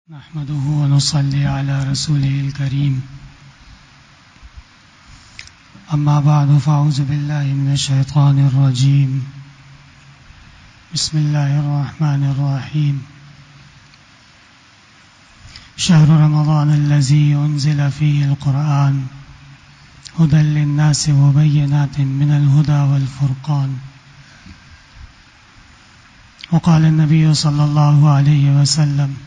نحمده ونصلي على رسوله الكريم أما بعد فأعوذ بالله من الشيطان الرجيم بسم الله الرحمن الرحيم شهر رمضان الذي أنزل فيه القرآن هدى للناس وبينات من الهدى والفرقان وقال النبي صلى الله عليه وسلم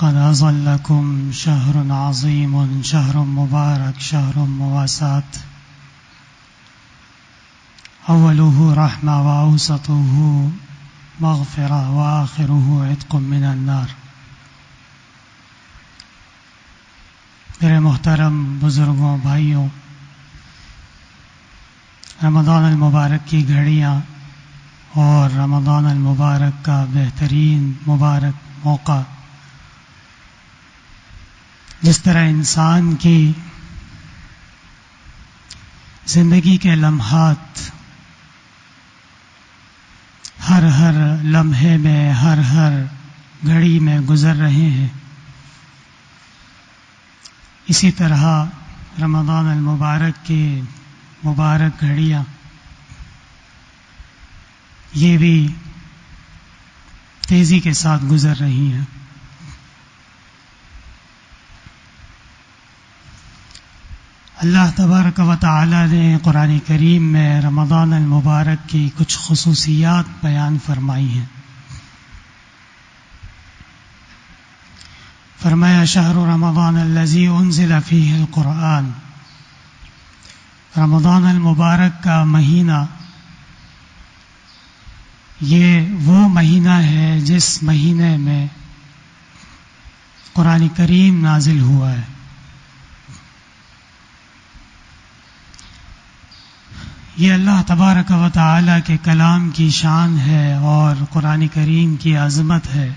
قد أظلكم شهر عظيم شهر مبارك شهر مواساة أوله رحمة وأوسطه مغفرة وآخره عتق من النار۔ میرے محترم بزرگوں بھائیوں، رمضان المبارک کی گھڑیاں اور رمضان المبارک کا بہترین مبارک موقع جس طرح انسان کی زندگی کے لمحات ہر لمحے میں ہر گھڑی میں گزر رہے ہیں، اسی طرح رمضان المبارک کی مبارک گھڑیاں یہ بھی تیزی کے ساتھ گزر رہی ہیں۔ اللہ تبارک و تعالی نے قرآن کریم میں رمضان المبارک کی کچھ خصوصیات بیان فرمائی ہیں۔ فرمایا شہر رمضان الذی انزل فیہ القرآن، رمضان المبارک کا مہینہ یہ وہ مہینہ ہے جس مہینے میں قرآن کریم نازل ہوا ہے۔ یہ اللہ تبارک و تعالی کے کلام کی شان ہے اور قرآن کریم کی عظمت ہے۔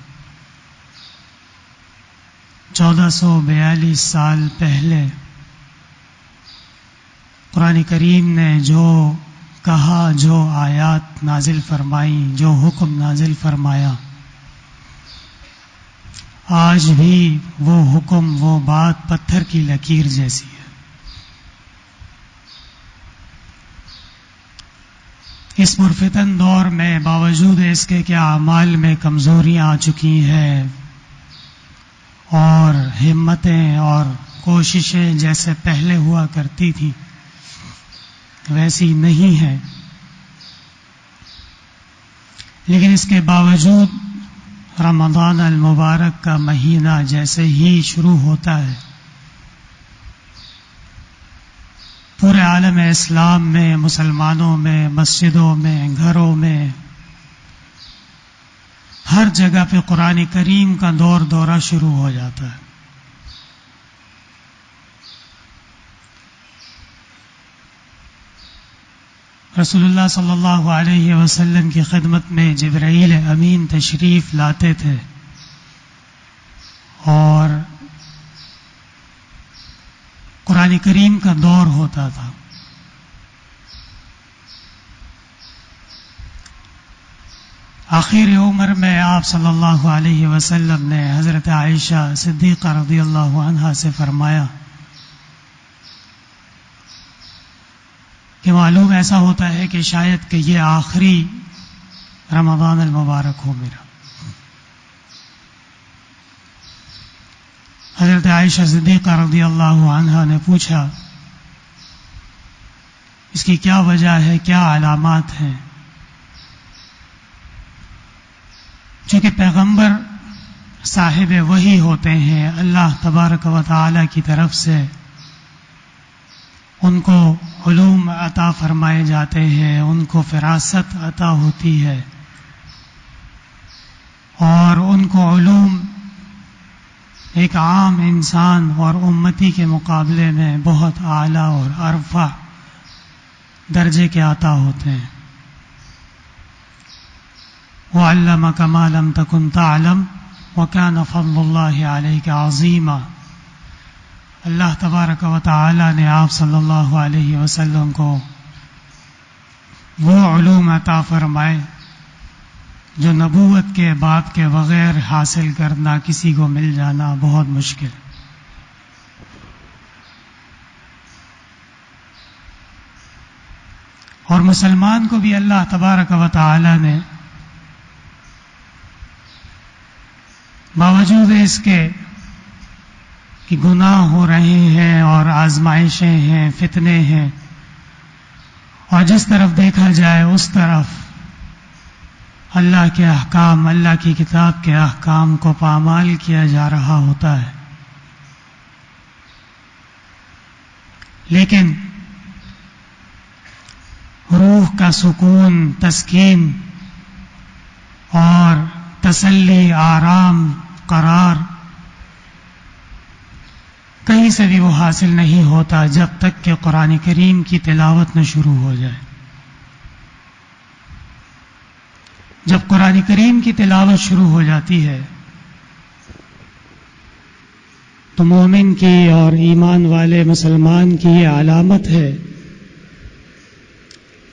1442 سال پہلے قرآن کریم نے جو کہا، جو آیات نازل فرمائی، جو حکم نازل فرمایا، آج بھی وہ حکم، وہ بات پتھر کی لکیر جیسی ہے۔ اس پرفتن دور میں باوجود اس کے کہ اعمال میں کمزوریاں آ چکی ہیں اور ہمتیں اور کوششیں جیسے پہلے ہوا کرتی تھیں ویسی نہیں ہیں، لیکن اس کے باوجود رمضان المبارک کا مہینہ جیسے ہی شروع ہوتا ہے، پورے عالم اسلام میں، مسلمانوں میں، مسجدوں میں، گھروں میں، ہر جگہ پہ قرآن کریم کا دورہ شروع ہو جاتا ہے۔ رسول اللہ صلی اللہ علیہ وسلم کی خدمت میں جبرائیل امین تشریف لاتے تھے اور قرآن کریم کا دور ہوتا تھا۔ آخر عمر میں آپ صلی اللہ علیہ وسلم نے حضرت عائشہ صدیقہ رضی اللہ عنہا سے فرمایا کہ معلوم ایسا ہوتا ہے کہ شاید کہ یہ آخری رمضان المبارک ہو میرا۔ حضرت عائشہ صدیقہ رضی اللہ عنہا نے پوچھا اس کی کیا وجہ ہے، کیا علامات ہیں؟ چونکہ پیغمبر صاحب وحی ہوتے ہیں، اللہ تبارک و تعالی کی طرف سے ان کو علوم عطا فرمائے جاتے ہیں، ان کو فراست عطا ہوتی ہے اور ان کو علوم ایک عام انسان اور امتی کے مقابلے میں بہت اعلیٰ اور ارفع درجے کے عطا ہوتے ہیں۔ وَعَلَّمَكَ مَا لَمْ تَكُنْ تَعْلَمْ وَكَانَ فَضْلُ اللَّهِ عَلَيْكَ عَظِيمًا۔ اللہ تبارک و تعالی نے آپ صلی اللہ علیہ وسلم کو وہ علوم عطا فرمائے جو نبوت کے باب کے بغیر حاصل کرنا کسی کو مل جانا بہت مشکل. اور مسلمان کو بھی اللہ تبارک و تعالی نے باوجود اس کے کہ گناہ ہو رہے ہیں اور آزمائشیں ہیں، فتنے ہیں، اور جس طرف دیکھا جائے اس طرف اللہ کے احکام، اللہ کی کتاب کے احکام کو پامال کیا جا رہا ہوتا ہے، لیکن روح کا سکون، تسکین اور تسلی، آرام، قرار کہیں سے بھی وہ حاصل نہیں ہوتا جب تک کہ قرآن کریم کی تلاوت نہ شروع ہو جائے. جب قرآن کریم کی تلاوت شروع ہو جاتی ہے تو مومن کی اور ایمان والے مسلمان کی یہ علامت ہے.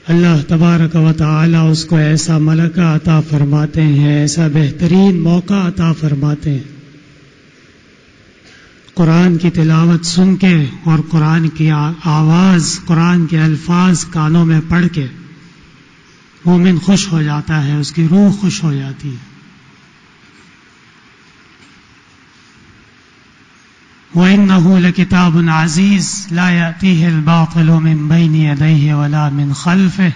اللہ تبارک و تعالی اس کو ایسا ملکہ عطا فرماتے ہیں، ایسا بہترین موقع عطا فرماتے ہیں. قرآن کی تلاوت سن کے اور قرآن کی آواز، قرآن کے الفاظ کانوں میں پڑھ کے مومن خوش ہو جاتا ہے، اس کی روح خوش ہو جاتی ہے. وَإِنَّهُ لَكِتَابٌ عَزِيزٌ لَا يَأْتِيهِ الْبَاطِلُ مِنْ بَيْنِ يَدَيْهِ وَلَا مِنْ خَلْفِهِ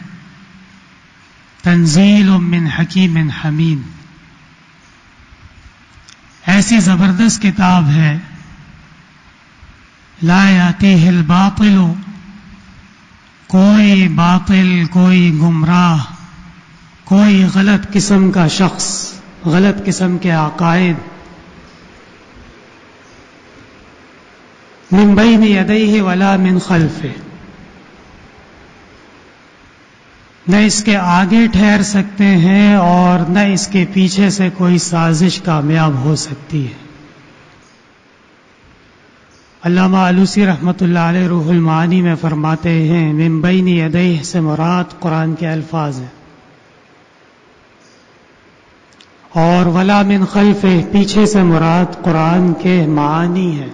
تَنزِيلٌ مِنْ حَكِيمٍ حَمِيدٍ. ایسی زبردست کتاب ہے، لا يأتيه الباطل، کوئی باطل، کوئی گمراہ، کوئی غلط قسم کا شخص، غلط قسم کے عقائد من بین یدیہ ولا من خلفہ، نہ اس کے آگے ٹھہر سکتے ہیں اور نہ اس کے پیچھے سے کوئی سازش کامیاب ہو سکتی ہے. علامہ علوسی رحمۃ اللہ علیہ روح المعانی میں فرماتے ہیں من بین یدیہ سے مراد قرآن کے الفاظ ہیں، اور ولا من خلفہ پیچھے سے مراد قرآن کے معانی ہیں.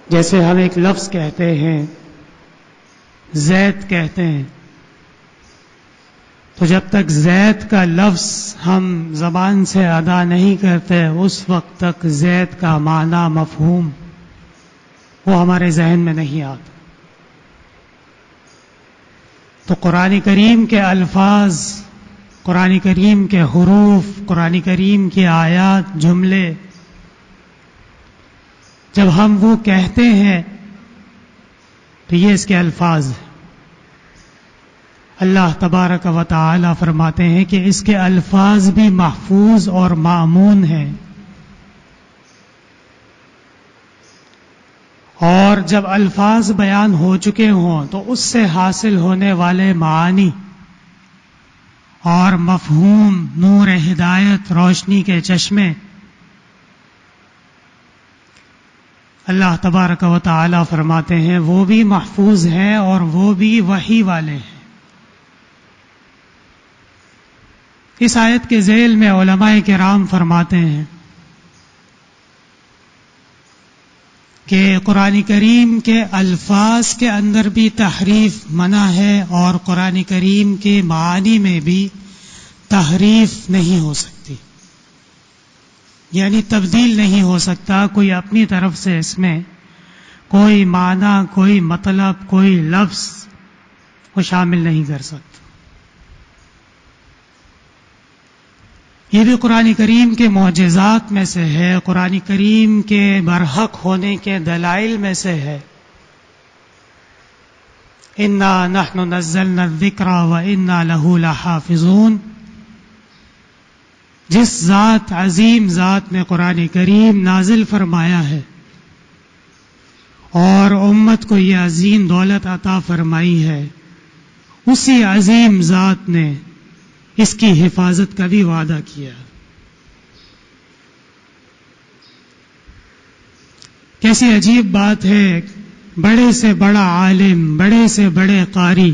جیسے ہم ایک لفظ کہتے ہیں، زید کہتے ہیں، تو جب تک زید کا لفظ ہم زبان سے ادا نہیں کرتے اس وقت تک زید کا معنی، مفہوم وہ ہمارے ذہن میں نہیں آتا. تو قرآن کریم کے الفاظ، قرآن کریم کے حروف، قرآن کریم کی آیات، جملے جب ہم وہ کہتے ہیں تو یہ اس کے الفاظ ہیں. اللہ تبارک و تعالی فرماتے ہیں کہ اس کے الفاظ بھی محفوظ اور مامون ہیں، اور جب الفاظ بیان ہو چکے ہوں تو اس سے حاصل ہونے والے معانی اور مفہوم، نور ہدایت، روشنی کے چشمے اللہ تبارک و تعالی فرماتے ہیں وہ بھی محفوظ ہیں اور وہ بھی وحی والے ہیں. اس آیت کے ذیل میں علماء کرام فرماتے ہیں کہ قرآن کریم کے الفاظ کے اندر بھی تحریف منع ہے اور قرآن کریم کے معانی میں بھی تحریف نہیں ہو سکتی، یعنی تبدیل نہیں ہو سکتا. کوئی اپنی طرف سے اس میں کوئی معنی، کوئی مطلب، کوئی لفظ وہ شامل نہیں کر سکتا. یہ بھی قرآن کریم کے معجزات میں سے ہے، قرآن کریم کے برحق ہونے کے دلائل میں سے ہے. انا نحن نزلنا الذکر وانا لہ لحافظون. جس ذات، عظیم ذات نے قرآن کریم نازل فرمایا ہے اور امت کو یہ عظیم دولت عطا فرمائی ہے، اسی عظیم ذات نے اس کی حفاظت کا بھی وعدہ کیا. کیسی عجیب بات ہے، بڑے سے بڑا عالم، بڑے سے بڑے قاری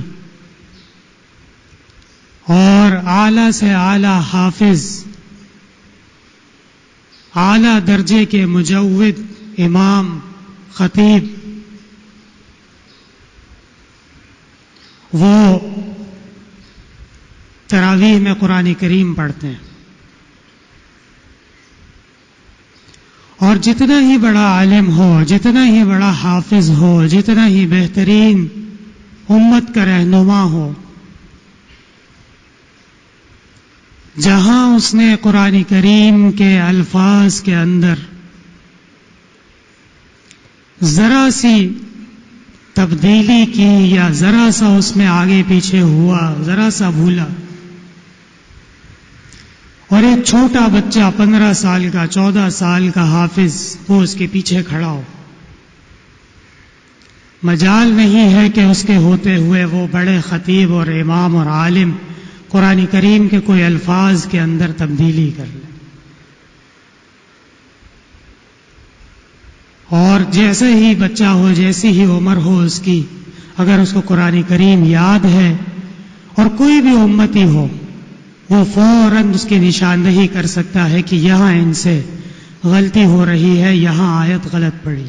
اور اعلیٰ سے اعلیٰ حافظ، اعلیٰ درجے کے مجود، امام، خطیب، وہ تراویح میں قرآن کریم پڑھتے ہیں. اور جتنا ہی بڑا عالم ہو، جتنا ہی بڑا حافظ ہو، جتنا ہی بہترین امت کا رہنما ہو، جہاں اس نے قرآن کریم کے الفاظ کے اندر ذرا سی تبدیلی کی یا ذرا سا اس میں آگے پیچھے ہوا، ذرا سا بھولا، اور ایک چھوٹا بچہ 15 سال کا، 14 سال کا حافظ وہ اس کے پیچھے کھڑا ہو، مجال نہیں ہے کہ اس کے ہوتے ہوئے وہ بڑے خطیب اور امام اور عالم قرآن کریم کے کوئی الفاظ کے اندر تبدیلی کر لے. اور جیسے ہی بچہ ہو، جیسی ہی عمر ہو اس کی، اگر اس کو قرآن کریم یاد ہے اور کوئی بھی امتی ہو، وہ فوراً اس کی نشاندہی کر سکتا ہے کہ یہاں ان سے غلطی ہو رہی ہے، یہاں آیت غلط پڑی.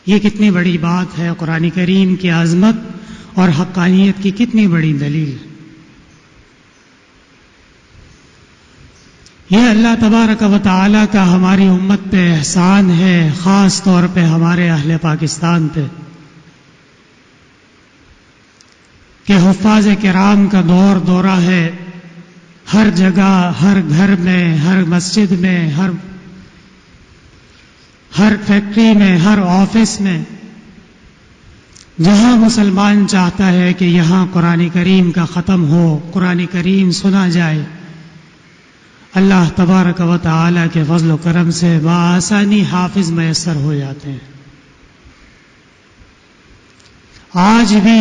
یہ کتنی بڑی بات ہے، قرآن کریم کی عظمت اور حقانیت کی کتنی بڑی دلیل. یہ اللہ تبارک و تعالی کا ہماری امت پہ احسان ہے، خاص طور پہ ہمارے اہل پاکستان پہ، کہ حفاظ کرام کا دور دورہ ہے. ہر جگہ، ہر گھر میں، ہر مسجد میں، ہر فیکٹری میں، ہر آفس میں، جہاں مسلمان چاہتا ہے کہ یہاں قرآن کریم کا ختم ہو، قرآن کریم سنا جائے، اللہ تبارک و تعالی کے فضل و کرم سے بآسانی حافظ میسر ہو جاتے ہیں. آج بھی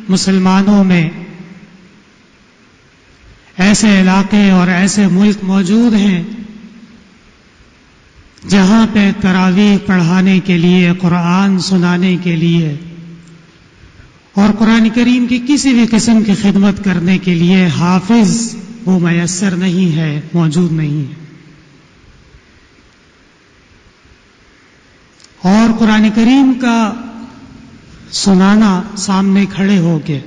مسلمانوں میں ایسے علاقے اور ایسے ملک موجود ہیں جہاں پہ تراویح پڑھانے کے لیے، قرآن سنانے کے لیے اور قرآن کریم کی کسی بھی قسم کی خدمت کرنے کے لیے حافظ وہ میسر نہیں ہے، موجود نہیں ہے. اور قرآن کریم کا سنانا سامنے کھڑے ہو کے،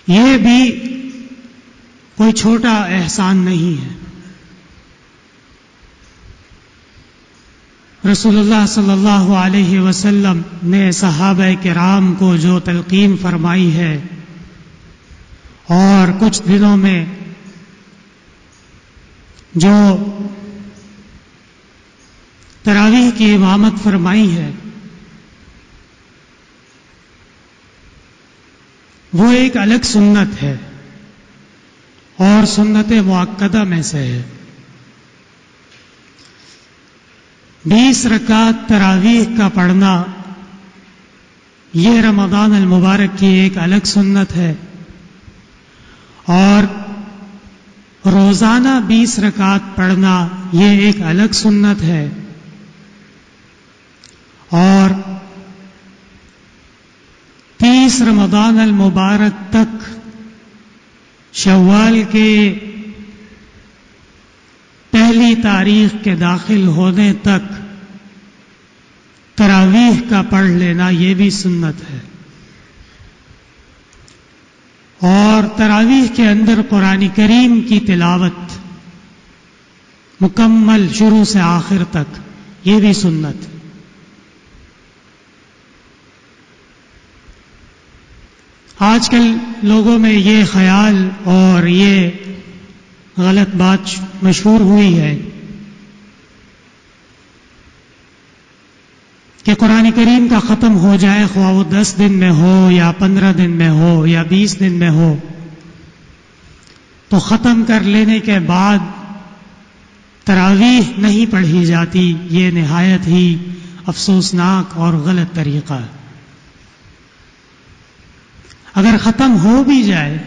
یہ بھی کوئی چھوٹا احسان نہیں ہے. رسول اللہ صلی اللہ علیہ وسلم نے صحابہ کرام کو جو تلقین فرمائی ہے اور کچھ دنوں میں جو تراویح کی امامت فرمائی ہے، وہ ایک الگ سنت ہے اور سنت مؤکدہ میں سے ہے. 20 رکعت تراویح کا پڑھنا یہ رمضان المبارک کی ایک الگ سنت ہے، اور روزانہ 20 رکعت پڑھنا یہ ایک الگ سنت ہے. اور 30 رمضان المبارک تک، شوال کے پہلی تاریخ کے داخل ہونے تک تراویح کا پڑھ لینا یہ بھی سنت ہے. اور تراویح کے اندر قرآن کریم کی تلاوت مکمل شروع سے آخر تک یہ بھی سنت ہے. آج کل لوگوں میں یہ خیال اور یہ غلط بات مشہور ہوئی ہے کہ قرآن کریم کا ختم ہو جائے، خواہ وہ 10 دن میں ہو یا 15 دن میں ہو یا 20 دن میں ہو، تو ختم کر لینے کے بعد تراویح نہیں پڑھی جاتی. یہ نہایت ہی افسوسناک اور غلط طریقہ ہے. اگر ختم ہو بھی جائے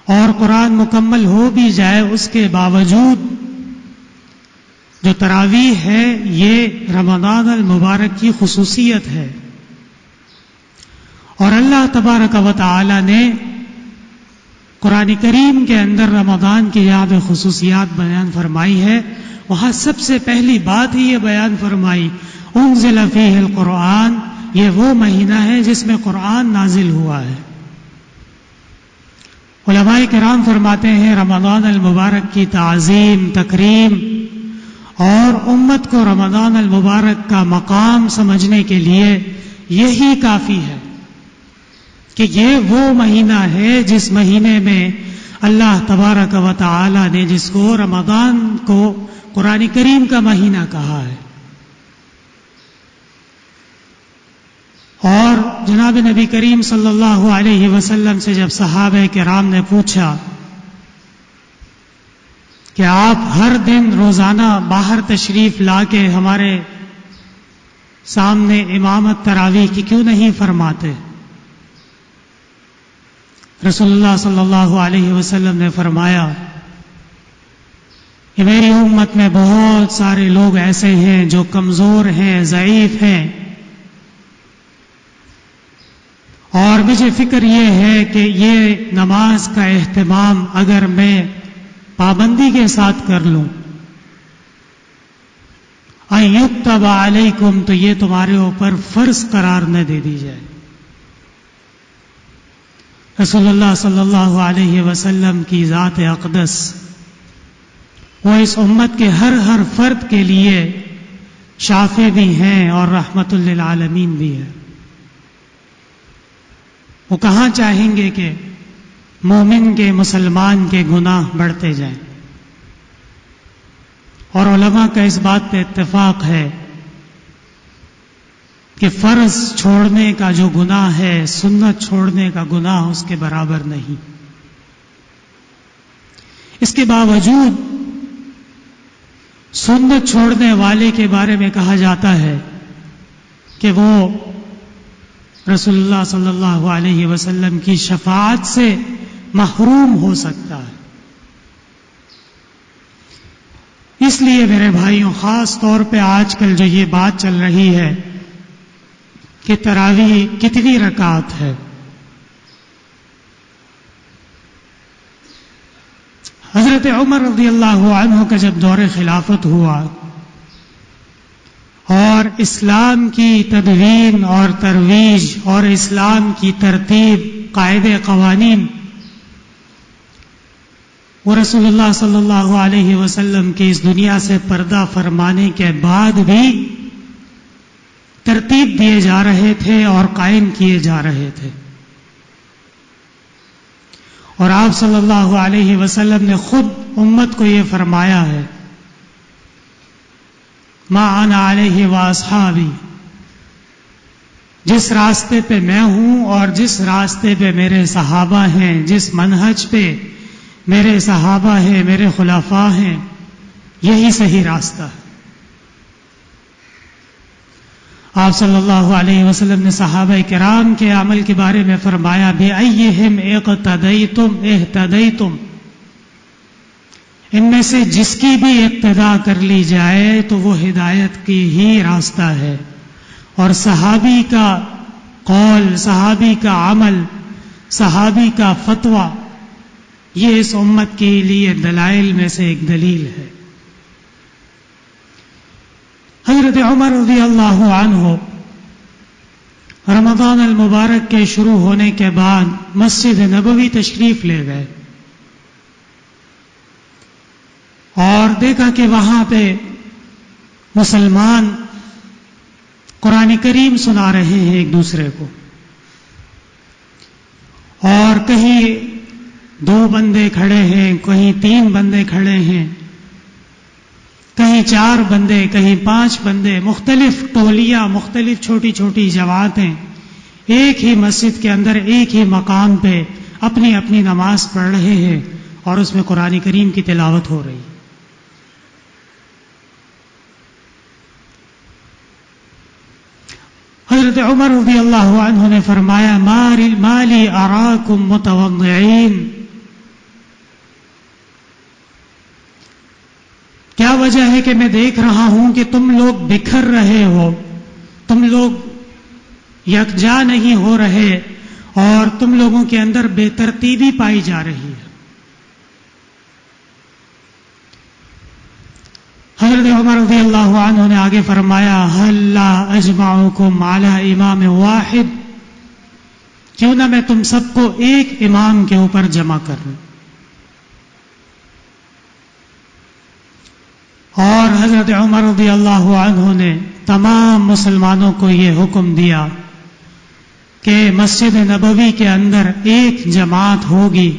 اور قرآن مکمل ہو بھی جائے، اس کے باوجود جو تراویح ہے یہ رمضان المبارک کی خصوصیت ہے، اور اللہ تبارک و تعالی نے قرآن کریم کے اندر رمضان کی یاد خصوصیات بیان فرمائی ہے. وہاں سب سے پہلی بات ہی یہ بیان فرمائی انزل فیہ القرآن، یہ وہ مہینہ ہے جس میں قرآن نازل ہوا ہے. علماء کرام فرماتے ہیں رمضان المبارک کی تعظیم، تکریم اور امت کو رمضان المبارک کا مقام سمجھنے کے لیے یہی کافی ہے کہ یہ وہ مہینہ ہے جس مہینے میں اللہ تبارک و تعالی نے جس کو رمضان کو قرآن کریم کا مہینہ کہا ہے. اور جناب نبی کریم صلی اللہ علیہ وسلم سے جب صحابہ کرام نے پوچھا کہ آپ ہر دن روزانہ باہر تشریف لا کے ہمارے سامنے امامت تراویح کی کیوں نہیں فرماتے، رسول اللہ صلی اللہ علیہ وسلم نے فرمایا کہ میری امت میں بہت سارے لوگ ایسے ہیں جو کمزور ہیں، ضعیف ہیں، اور مجھے فکر یہ ہے کہ یہ نماز کا اہتمام اگر میں پابندی کے ساتھ کر لوں ان یکتب علیکم، تو یہ تمہارے اوپر فرض قرار نہ دے دی جائے. رسول اللہ صلی اللہ علیہ وسلم کی ذات اقدس وہ اس امت کے ہر فرد کے لیے شافع بھی ہیں اور رحمت للعالمین بھی ہے. وہ کہاں چاہیں گے کہ مومن کے، مسلمان کے گناہ بڑھتے جائیں. اور علماء کا اس بات پہ اتفاق ہے کہ فرض چھوڑنے کا جو گناہ ہے سنت چھوڑنے کا گناہ اس کے برابر نہیں. اس کے باوجود سنت چھوڑنے والے کے بارے میں کہا جاتا ہے کہ وہ رسول اللہ صلی اللہ علیہ وسلم کی شفاعت سے محروم ہو سکتا ہے. اس لیے میرے بھائیوں، خاص طور پہ آج کل جو یہ بات چل رہی ہے کہ تراویح کتنی رکعت ہے، حضرت عمر رضی اللہ عنہ کا جب دور خلافت ہوا اور اسلام کی تدوین اور ترویج اور اسلام کی ترتیب، قاعدے، قوانین، وہ رسول اللہ صلی اللہ علیہ وسلم کی اس دنیا سے پردہ فرمانے کے بعد بھی ترتیب دیے جا رہے تھے اور قائم کیے جا رہے تھے. اور آپ صلی اللہ علیہ وسلم نے خود امت کو یہ فرمایا ہے ما انا علیہ واصحابی، جس راستے پہ میں ہوں اور جس راستے پہ میرے صحابہ ہیں، جس منہج پہ میرے صحابہ ہیں، میرے خلفاء ہیں، یہی صحیح راستہ ہے. آپ صلی اللہ علیہ وسلم نے صحابہ کرام کے عمل کے بارے میں فرمایا بِأَيِّهِمْ اقتدیتم اہتدیتم، ان میں سے جس کی بھی اقتداء کر لی جائے تو وہ ہدایت کی ہی راستہ ہے. اور صحابی کا قول، صحابی کا عمل، صحابی کا فتویٰ، یہ اس امت کے لیے دلائل میں سے ایک دلیل ہے. حضرت عمر رضی اللہ عنہ رمضان المبارک کے شروع ہونے کے بعد مسجد نبوی تشریف لے گئے اور دیکھا کہ وہاں پہ مسلمان قرآن کریم سنا رہے ہیں ایک دوسرے کو، اور کہیں 2 بندے کھڑے ہیں، کہیں 3 بندے کھڑے ہیں، کہیں 4 بندے، کہیں 5 بندے، مختلف ٹولیاں، مختلف چھوٹی چھوٹی جماعتیں ایک ہی مسجد کے اندر ایک ہی مقام پہ اپنی اپنی نماز پڑھ رہے ہیں اور اس میں قرآن کریم کی تلاوت ہو رہی ہے. حضرت عمر رضی اللہ عنہ نے فرمایا مالی اراکم متوضعین، کیا وجہ ہے کہ میں دیکھ رہا ہوں کہ تم لوگ بکھر رہے ہو، تم لوگ یکجا نہیں ہو رہے اور تم لوگوں کے اندر بے ترتیبی پائی جا رہی ہے۔ حضرت عمر رضی اللہ عنہ نے آگے فرمایا هل لا اجمعکم علی امام واحد، کیوں نہ میں تم سب کو ایک امام کے اوپر جمع کر لوں۔ اور حضرت عمر رضی اللہ عنہ نے تمام مسلمانوں کو یہ حکم دیا کہ مسجد نبوی کے اندر ایک جماعت ہوگی،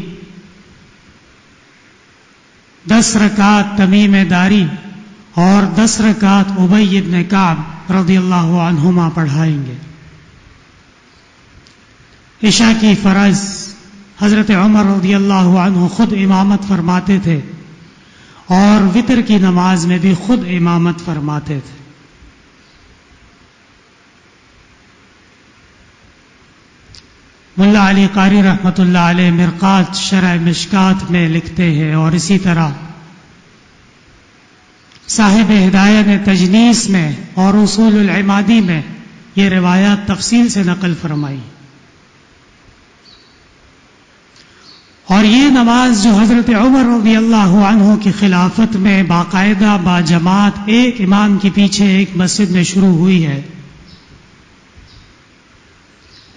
10 رکعت تمیم داری اور 10 رکعت ابی بن کعب رضی اللہ عنہما پڑھائیں گے۔ عشاء کی فرض حضرت عمر رضی اللہ عنہ خود امامت فرماتے تھے اور وتر کی نماز میں بھی خود امامت فرماتے تھے۔ ملا علی قاری رحمۃ اللہ علیہ مرقات شرح مشکات میں لکھتے ہیں، اور اسی طرح صاحب ہدایہ نے تجنیس میں اور اصول العمادی میں یہ روایات تفصیل سے نقل فرمائی۔ اور یہ نماز جو حضرت عمر رضی اللہ عنہ کی خلافت میں باقاعدہ باجماعت ایک امام کے پیچھے ایک مسجد میں شروع ہوئی ہے،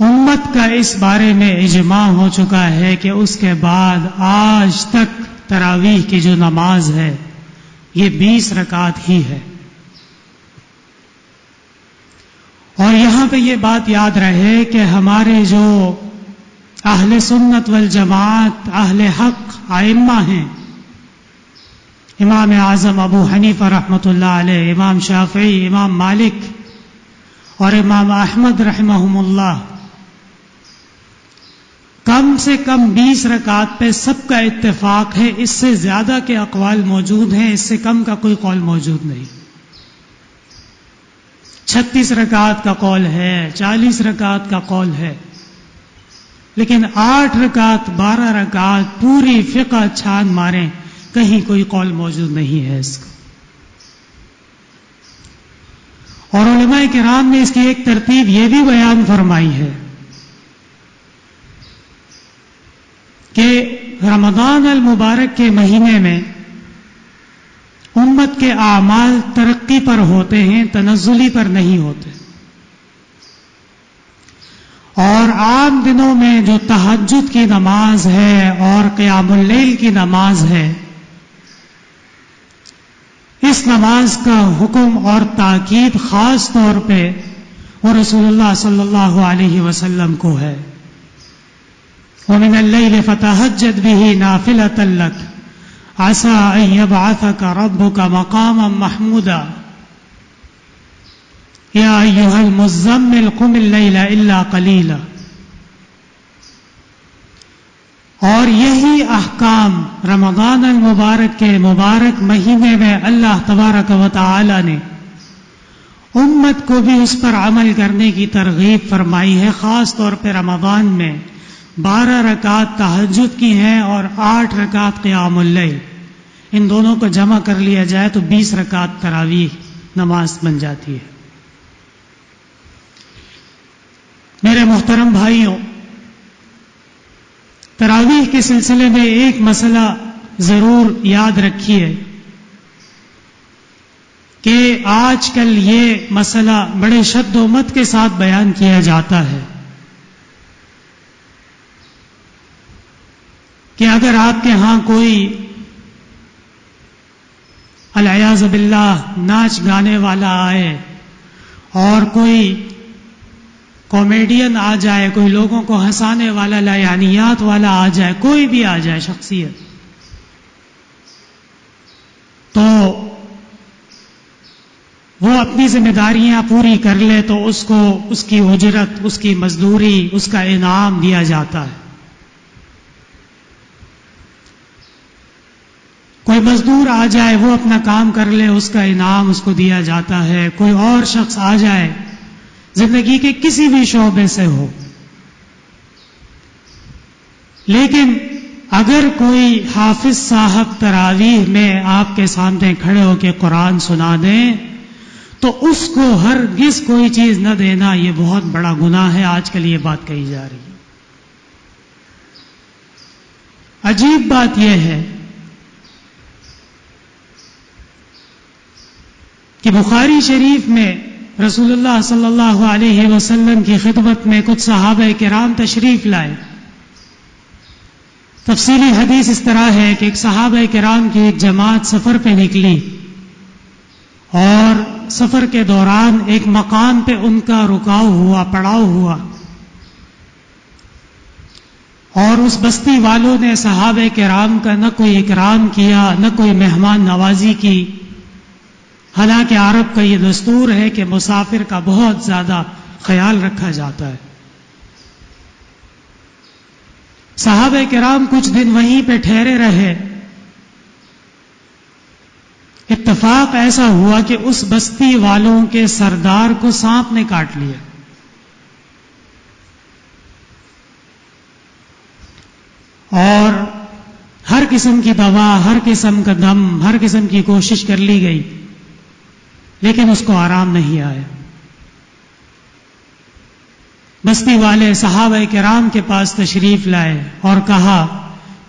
امت کا اس بارے میں اجماع ہو چکا ہے کہ اس کے بعد آج تک تراویح کی جو نماز ہے یہ 20 رکعت ہی ہے۔ اور یہاں پہ یہ بات یاد رہے کہ ہمارے جو اہل سنت والجماعت اہل حق ائمہ ہیں، امام اعظم ابو حنیفہ رحمۃ اللہ علیہ، امام شافعی، امام مالک اور امام احمد رحمہم اللہ، کم سے کم 20 رکعت پہ سب کا اتفاق ہے۔ اس سے زیادہ کے اقوال موجود ہیں، اس سے کم کا کوئی قول موجود نہیں۔ 36 رکعت کا قول ہے، 40 رکعت کا قول ہے، لیکن 8 رکعت 12 رکعت پوری فقہ چھان ماریں کہیں کوئی قول موجود نہیں ہے اس کا۔ اور علماء کرام نے اس کی ایک ترتیب یہ بھی بیان فرمائی ہے کہ رمضان المبارک کے مہینے میں امت کے اعمال ترقی پر ہوتے ہیں، تنزلی پر نہیں ہوتے، اور عام دنوں میں جو تہجد کی نماز ہے اور قیام اللیل کی نماز ہے، اس نماز کا حکم اور تاکید خاص طور پہ وہ رسول اللہ صلی اللہ علیہ وسلم کو ہے۔ وَمِنَ اللَّيْلِ فَتَهَجَّدْ بِهِ نَافِلَةً لَكَ عَسَىٰ أَن يَبْعَثَكَ رَبُّكَ مَقَامًا مَحْمُودًا يَا أَيُّهَا الْمُزَّمِّلُ قُمِ اللَّيْلَ إِلَّا قَلِيلًا۔ اور یہی احکام رمضان المبارک کے مبارک مہینے میں اللہ تبارک و تعالی نے امت کو بھی اس پر عمل کرنے کی ترغیب فرمائی ہے، خاص طور پہ رمضان میں 12 رکعت تہجد کی ہیں اور 8 رکعت قیام اللیل، ان دونوں کو جمع کر لیا جائے تو 20 رکعت تراویح نماز بن جاتی ہے۔ میرے محترم بھائیوں، تراویح کے سلسلے میں ایک مسئلہ ضرور یاد رکھیے کہ آج کل یہ مسئلہ بڑے شد و مت کے ساتھ بیان کیا جاتا ہے کہ اگر آپ کے ہاں کوئی العیاذ باللہ ناچ گانے والا آئے اور کوئی کامیڈین آ جائے، کوئی لوگوں کو ہنسانے والا لایعنیات والا آ جائے، کوئی بھی آ جائے شخصیت، تو وہ اپنی ذمہ داریاں پوری کر لے تو اس کو اس کی اجرت، اس کی مزدوری، اس کا انعام دیا جاتا ہے۔ کوئی مزدور آ جائے، وہ اپنا کام کر لے، اس کا انعام اس کو دیا جاتا ہے۔ کوئی اور شخص آ جائے زندگی کے کسی بھی شعبے سے ہو، لیکن اگر کوئی حافظ صاحب تراویح میں آپ کے سامنے کھڑے ہو کے قرآن سنا دیں تو اس کو ہرگز کوئی چیز نہ دینا یہ بہت بڑا گناہ ہے. آج کل یہ بات کہی جا رہی ہے. عجیب بات یہ ہے کہ بخاری شریف میں رسول اللہ صلی اللہ علیہ وسلم کی خدمت میں کچھ صحابہ کرام تشریف لائے. تفصیلی حدیث اس طرح ہے کہ ایک صحابہ کرام کی ایک جماعت سفر پہ نکلی اور سفر کے دوران ایک مقام پہ ان کا رکاؤ ہوا، پڑاؤ ہوا، اور اس بستی والوں نے صحابہ کرام کا نہ کوئی اکرام کیا، نہ کوئی مہمان نوازی کی. حالانکہ عرب کا یہ دستور ہے کہ مسافر کا بہت زیادہ خیال رکھا جاتا ہے. صحابہ کرام کچھ دن وہیں پہ ٹھہرے رہے. اتفاق ایسا ہوا کہ اس بستی والوں کے سردار کو سانپ نے کاٹ لیا. اور ہر قسم کی دوا، ہر قسم کا دم، ہر قسم کی کوشش کر لی گئی، لیکن اس کو آرام نہیں آیا. بستی والے صحابہ کرام کے پاس تشریف لائے اور کہا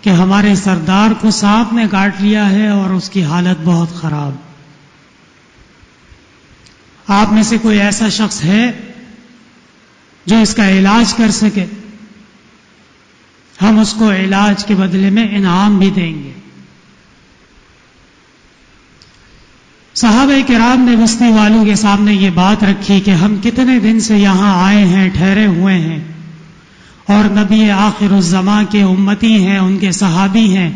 کہ ہمارے سردار کو سانپ نے کاٹ لیا ہے اور اس کی حالت بہت خراب. آپ میں سے کوئی ایسا شخص ہے جو اس کا علاج کر سکے؟ ہم اس کو علاج کے بدلے میں انعام بھی دیں گے. صحابہ کرام نے بستی والوں کے سامنے یہ بات رکھی کہ ہم کتنے دن سے یہاں آئے ہیں، ٹھہرے ہوئے ہیں، اور نبی آخر الزماں کے امتی ہیں، ان کے صحابی ہیں.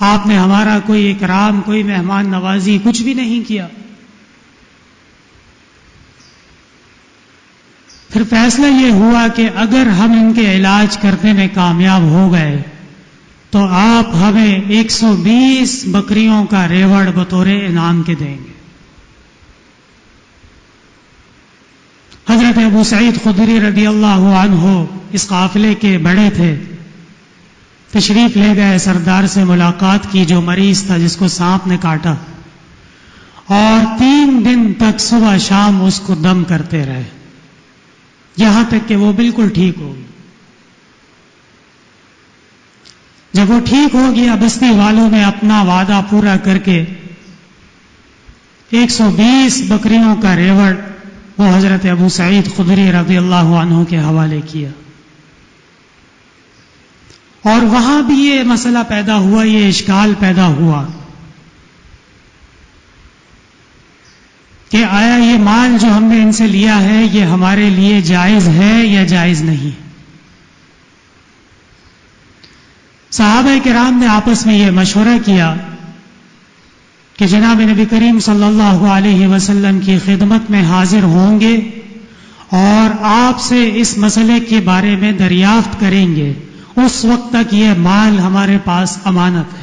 آپ نے ہمارا کوئی اکرام، کوئی مہمان نوازی کچھ بھی نہیں کیا. پھر فیصلہ یہ ہوا کہ اگر ہم ان کے علاج کرنے میں کامیاب ہو گئے تو آپ ہمیں 120 بکریوں کا ریوڑ بطور انعام کے دیں گے. حضرت ابو سعید خدری رضی اللہ عنہ اس قافلے کے بڑے تھے. تشریف لے گئے، سردار سے ملاقات کی جو مریض تھا جس کو سانپ نے کاٹا، اور 3 دن تک صبح شام اس کو دم کرتے رہے یہاں تک کہ وہ بالکل ٹھیک ہو گئی. جب وہ ٹھیک ہو گیا، بستی والوں نے اپنا وعدہ پورا کر کے 120 بکریوں کا ریوڑ وہ حضرت ابو سعید خدری رضی اللہ عنہ کے حوالے کیا. اور وہاں بھی یہ مسئلہ پیدا ہوا، یہ اشکال پیدا ہوا کہ آیا یہ مال جو ہم نے ان سے لیا ہے یہ ہمارے لیے جائز ہے یا جائز نہیں. صحابہ کرام نے آپس میں یہ مشورہ کیا کہ جناب نبی کریم صلی اللہ علیہ وسلم کی خدمت میں حاضر ہوں گے اور آپ سے اس مسئلے کے بارے میں دریافت کریں گے. اس وقت تک یہ مال ہمارے پاس امانت ہے.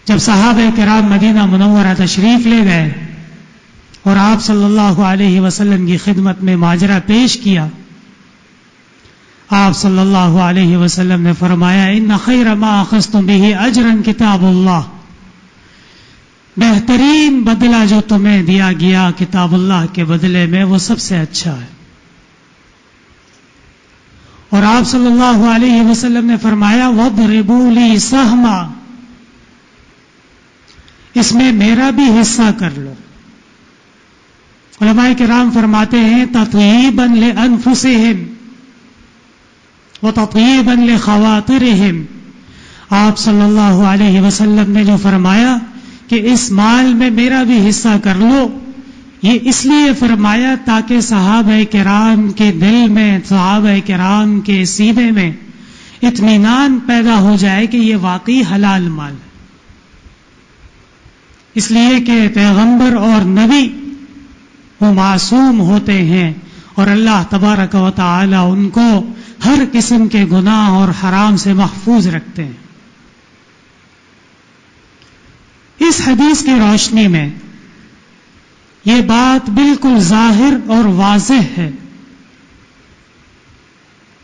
جب صحابہ کرام مدینہ منورہ تشریف لے گئے اور آپ صلی اللہ علیہ وسلم کی خدمت میں ماجرا پیش کیا، آپ صلی اللہ علیہ وسلم نے فرمایا ان خیر ما اخذتم به اجرا کتاب اللہ، بہترین بدلہ جو تمہیں دیا گیا کتاب اللہ کے بدلے میں وہ سب سے اچھا ہے. اور آپ صلی اللہ علیہ وسلم نے فرمایا وَاضْرِبُوا لِي سَهْمًا، اس میں میرا بھی حصہ کر لو. علماء کرام فرماتے ہیں تطیبا لانفسہم وتطیبا لخواطرہم. آپ صلی اللہ علیہ وسلم نے جو فرمایا کہ اس مال میں میرا بھی حصہ کر لو، یہ اس لیے فرمایا تاکہ صحابہ کرام کے دل میں، صحابہ کرام کے سینے میں اطمینان پیدا ہو جائے کہ یہ واقعی حلال مال ہے. اس لیے کہ پیغمبر اور نبی وہ معصوم ہوتے ہیں اور اللہ تبارک و تعالی ان کو ہر قسم کے گناہ اور حرام سے محفوظ رکھتے ہیں. اس حدیث کی روشنی میں یہ بات بالکل ظاہر اور واضح ہے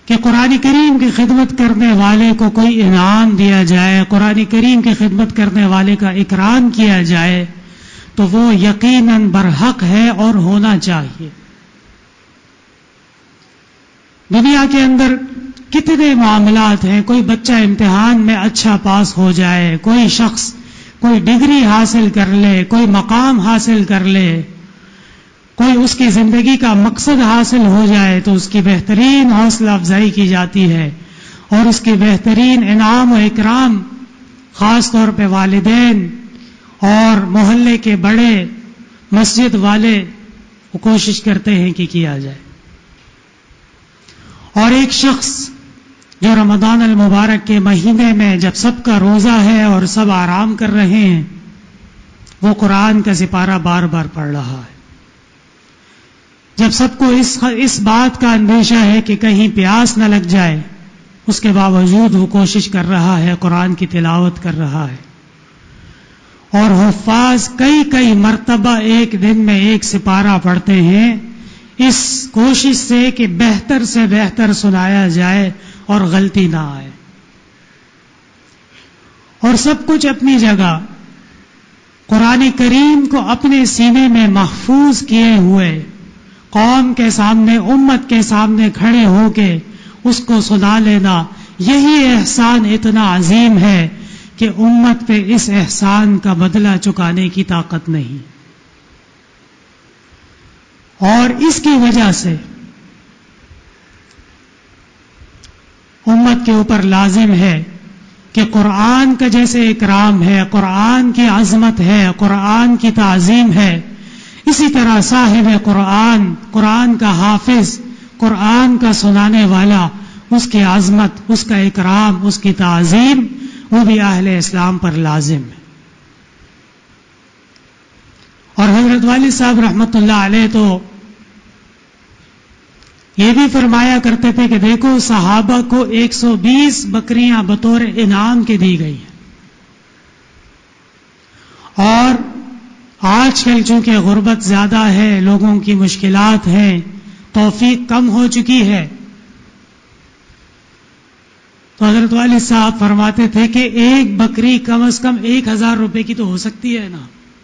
کہ قرآن کریم کی خدمت کرنے والے کو کوئی انعام دیا جائے، قرآن کریم کی خدمت کرنے والے کا اکرام کیا جائے، تو وہ یقیناً برحق ہے اور ہونا چاہیے۔ دنیا کے اندر کتنے معاملات ہیں، کوئی بچہ امتحان میں اچھا پاس ہو جائے، کوئی شخص کوئی ڈگری حاصل کر لے، کوئی مقام حاصل کر لے، کوئی اس کی زندگی کا مقصد حاصل ہو جائے تو اس کی بہترین حوصلہ افزائی کی جاتی ہے اور اس کی بہترین انعام و اکرام خاص طور پہ والدین اور محلے کے بڑے، مسجد والے وہ کوشش کرتے ہیں کہ کیا جائے۔ اور ایک شخص جو رمضان المبارک کے مہینے میں جب سب کا روزہ ہے اور سب آرام کر رہے ہیں، وہ قرآن کا سپارہ بار بار پڑھ رہا ہے، جب سب کو اس بات کا اندیشہ ہے کہ کہیں پیاس نہ لگ جائے، اس کے باوجود وہ کوشش کر رہا ہے، قرآن کی تلاوت کر رہا ہے۔ اور حفاظ کئی مرتبہ ایک دن میں ایک سپارہ پڑھتے ہیں، اس کوشش سے کہ بہتر سے بہتر سنایا جائے اور غلطی نہ آئے۔ اور سب کچھ اپنی جگہ، قرآن کریم کو اپنے سینے میں محفوظ کیے ہوئے، قوم کے سامنے، امت کے سامنے کھڑے ہو کے اس کو سنا لینا، یہی احسان اتنا عظیم ہے کہ امت پہ اس احسان کا بدلہ چکانے کی طاقت نہیں۔ اور اس کی وجہ سے امت کے اوپر لازم ہے کہ قرآن کا جیسے اکرام ہے، قرآن کی عظمت ہے، قرآن کی تعظیم ہے، اسی طرح صاحب قرآن، قرآن کا حافظ، قرآن کا سنانے والا، اس کی عظمت، اس کا اکرام، اس کی تعظیم، وہ بھی اہل اسلام پر لازم ہے۔ اور حضرت والد صاحب رحمت اللہ علیہ تو یہ بھی فرمایا کرتے تھے کہ دیکھو صحابہ کو 120 بکریاں بطور انعام کے دی گئی ہیں، اور آج کل چونکہ غربت زیادہ ہے، لوگوں کی مشکلات ہیں، توفیق کم ہو چکی ہے، تو حضرت والد صاحب فرماتے تھے کہ ایک بکری کم از کم 1000 روپے کی تو ہو سکتی ہے نا،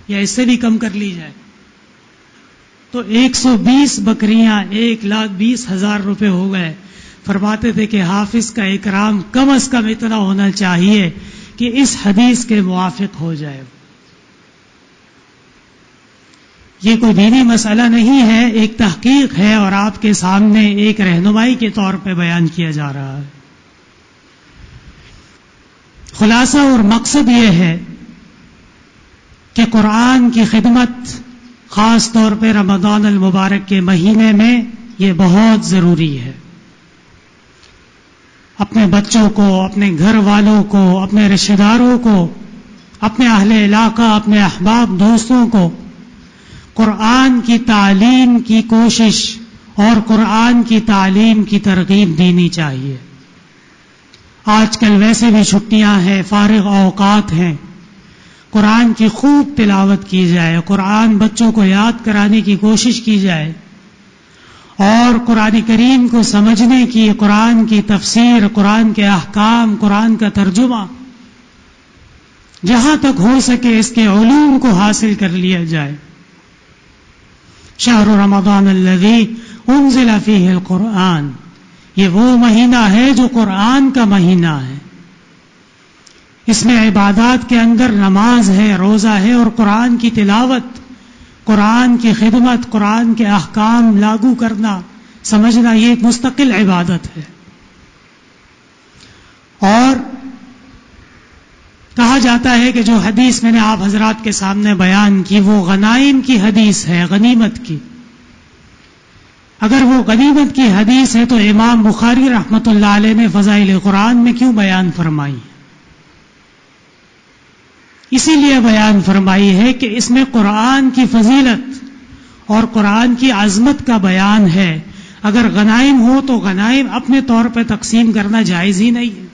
یا اس سے بھی کم کر لی جائے، تو 120 بکریاں 1,20,000 روپے ہو گئے۔ فرماتے تھے کہ حافظ کا اکرام کم از کم اتنا ہونا چاہیے کہ اس حدیث کے موافق ہو جائے۔ یہ کوئی دینی مسئلہ نہیں ہے، ایک تحقیق ہے اور آپ کے سامنے ایک رہنمائی کے طور پہ بیان کیا جا رہا ہے۔ خلاصہ اور مقصد یہ ہے کہ قرآن کی خدمت خاص طور پہ رمضان المبارک کے مہینے میں یہ بہت ضروری ہے۔ اپنے بچوں کو، اپنے گھر والوں کو، اپنے رشتہ داروں کو، اپنے اہل علاقہ، اپنے احباب دوستوں کو قرآن کی تعلیم کی کوشش اور قرآن کی تعلیم کی ترغیب دینی چاہیے۔ آج کل ویسے بھی چھٹیاں ہیں، فارغ اوقات ہیں، قرآن کی خوب تلاوت کی جائے، قرآن بچوں کو یاد کرانے کی کوشش کی جائے، اور قرآن کریم کو سمجھنے کی، قرآن کی تفسیر، قرآن کے احکام، قرآن کا ترجمہ جہاں تک ہو سکے اس کے علوم کو حاصل کر لیا جائے۔ شہر رمضان الذی انزل فیہ القرآن، یہ وہ مہینہ ہے جو قرآن کا مہینہ ہے۔ اس میں عبادات کے اندر نماز ہے، روزہ ہے، اور قرآن کی تلاوت، قرآن کی خدمت، قرآن کے احکام لاگو کرنا، سمجھنا، یہ ایک مستقل عبادت ہے۔ اور کہا جاتا ہے کہ جو حدیث میں نے آپ حضرات کے سامنے بیان کی وہ غنائم کی حدیث ہے، غنیمت کی۔ اگر وہ غنیمت کی حدیث ہے تو امام بخاری رحمت اللہ علیہ نے فضائل قرآن میں کیوں بیان فرمائی؟ اسی لیے بیان فرمائی ہے کہ اس میں قرآن کی فضیلت اور قرآن کی عظمت کا بیان ہے۔ اگر غنائم ہو تو غنائم اپنے طور پہ تقسیم کرنا جائز ہی نہیں ہے،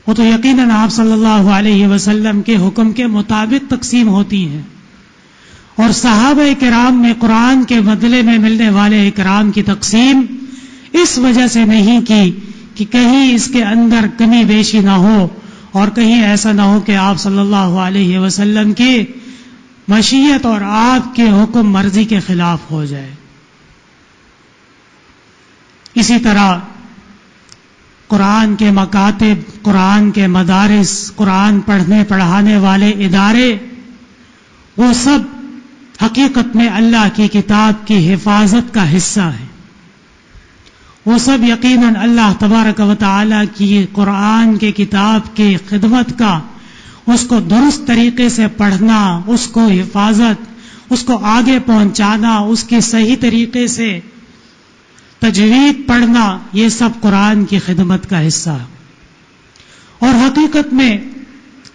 وہ تو یقیناً آپ صلی اللہ علیہ وسلم کے حکم کے مطابق تقسیم ہوتی ہیں۔ اور صحابہ کرام نے قرآن کے بدلے میں ملنے والے اکرام کی تقسیم اس وجہ سے نہیں کی کہ کہیں اس کے اندر کمی بیشی نہ ہو، اور کہیں ایسا نہ ہو کہ آپ صلی اللہ علیہ وسلم کی مشیت اور آپ کے حکم مرضی کے خلاف ہو جائے. اسی طرح قرآن کے مکاتب، قرآن کے مدارس، قرآن پڑھنے پڑھانے والے ادارے، وہ سب حقیقت میں اللہ کی کتاب کی حفاظت کا حصہ ہیں. وہ سب یقیناً اللہ تبارک و تعالی کی قرآن کے کتاب کی خدمت کا، اس کو درست طریقے سے پڑھنا، اس کو حفاظت، اس کو آگے پہنچانا، اس کی صحیح طریقے سے تجوید پڑھنا، یہ سب قرآن کی خدمت کا حصہ ہے. اور حقیقت میں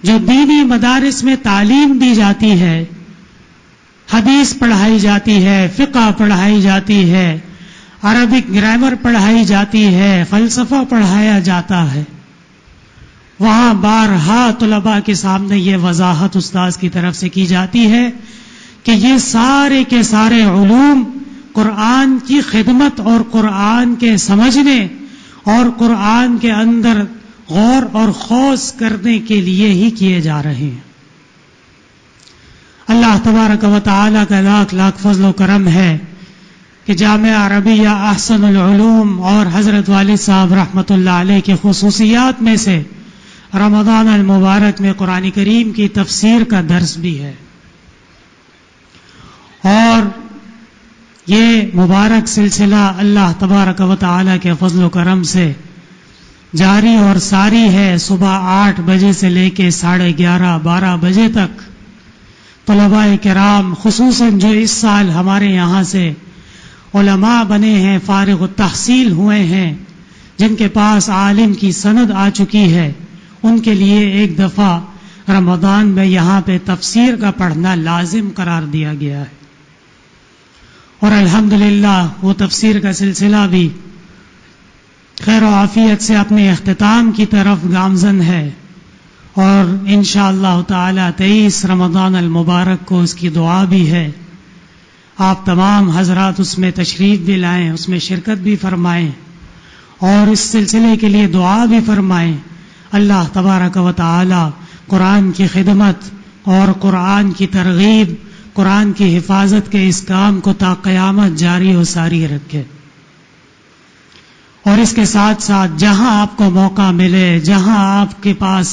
جو دینی مدارس میں تعلیم دی جاتی ہے، حدیث پڑھائی جاتی ہے، فقہ پڑھائی جاتی ہے، عربک گرامر پڑھائی جاتی ہے، فلسفہ پڑھایا جاتا ہے، وہاں بارہا طلباء کے سامنے یہ وضاحت استاذ کی طرف سے کی جاتی ہے کہ یہ سارے کے سارے علوم قرآن کی خدمت اور قرآن کے سمجھنے اور قرآن کے اندر غور اور خوض کرنے کے لیے ہی کیے جا رہے ہیں. اللہ تبارک و تعالی کا لاکھ لاکھ فضل و کرم ہے کہ جامعہ عربیہ احسن العلوم اور حضرت والد صاحب رحمۃ اللہ علیہ کی خصوصیات میں سے رمضان المبارک میں قرآن کریم کی تفسیر کا درس بھی ہے. اور یہ مبارک سلسلہ اللہ تبارک و تعالی کے فضل و کرم سے جاری اور ساری ہے. صبح 8 بجے سے لے کے 11:30 12 بجے تک طلباء کرام، خصوصاً جو اس سال ہمارے یہاں سے علماء بنے ہیں، فارغ التحصیل ہوئے ہیں، جن کے پاس عالم کی سند آ چکی ہے، ان کے لیے ایک دفعہ رمضان میں یہاں پہ تفسیر کا پڑھنا لازم قرار دیا گیا ہے. اور الحمدللہ وہ تفسیر کا سلسلہ بھی خیر و عافیت سے اپنے اختتام کی طرف گامزن ہے. اور انشاءاللہ تعالی 23 رمضان المبارک کو اس کی دعا بھی ہے. آپ تمام حضرات اس میں تشریف بھی لائیں، اس میں شرکت بھی فرمائیں اور اس سلسلے کے لیے دعا بھی فرمائیں. اللہ تبارک و تعالی قرآن کی خدمت اور قرآن کی ترغیب، قرآن کی حفاظت کے اس کام کو تا قیامت جاری و ساری رکھے. اور اس کے ساتھ ساتھ جہاں آپ کو موقع ملے، جہاں آپ کے پاس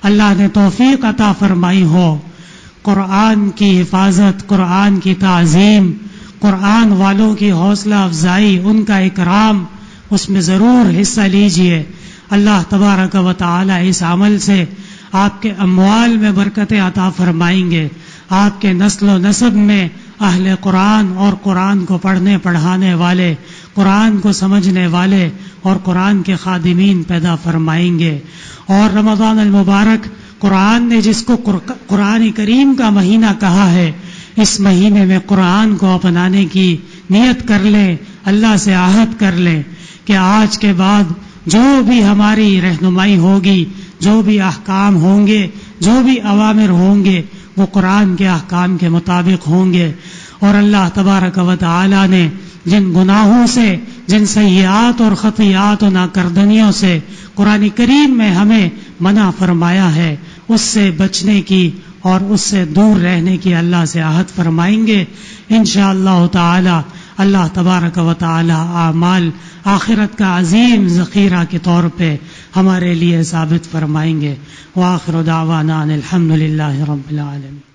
اللہ نے توفیق عطا فرمائی ہو، قرآن کی حفاظت، قرآن کی تعظیم، قرآن والوں کی حوصلہ افزائی، ان کا اکرام، اس میں ضرور حصہ لیجئے. اللہ تبارک و تعالی اس عمل سے آپ کے اموال میں برکتیں عطا فرمائیں گے. آپ کے نسل و نسب میں اہل قرآن اور قرآن کو پڑھنے پڑھانے والے، قرآن کو سمجھنے والے اور قرآن کے خادمین پیدا فرمائیں گے. اور رمضان المبارک قرآن نے جس کو قرآن کریم کا مہینہ کہا ہے، اس مہینے میں قرآن کو اپنانے کی نیت کر لیں، اللہ سے عہد کر لیں کہ آج کے بعد جو بھی ہماری رہنمائی ہوگی، جو بھی احکام ہوں گے، جو بھی اوامر ہوں گے، وہ قرآن کے احکام کے مطابق ہوں گے. اور اللہ تبارک و تعالی نے جن گناہوں سے، جن سیئات اور خطیئات و ناکردنیوں سے قرآن کریم میں ہمیں منع فرمایا ہے، اس سے بچنے کی اور اس سے دور رہنے کی اللہ سے عہد فرمائیں گے. انشاءاللہ تعالی اللہ تبارک و تعالی اعمال آخرت کا عظیم ذخیرہ کے طور پہ ہمارے لیے ثابت فرمائیں گے. وآخر دعوانا الحمدللہ رب العالمین.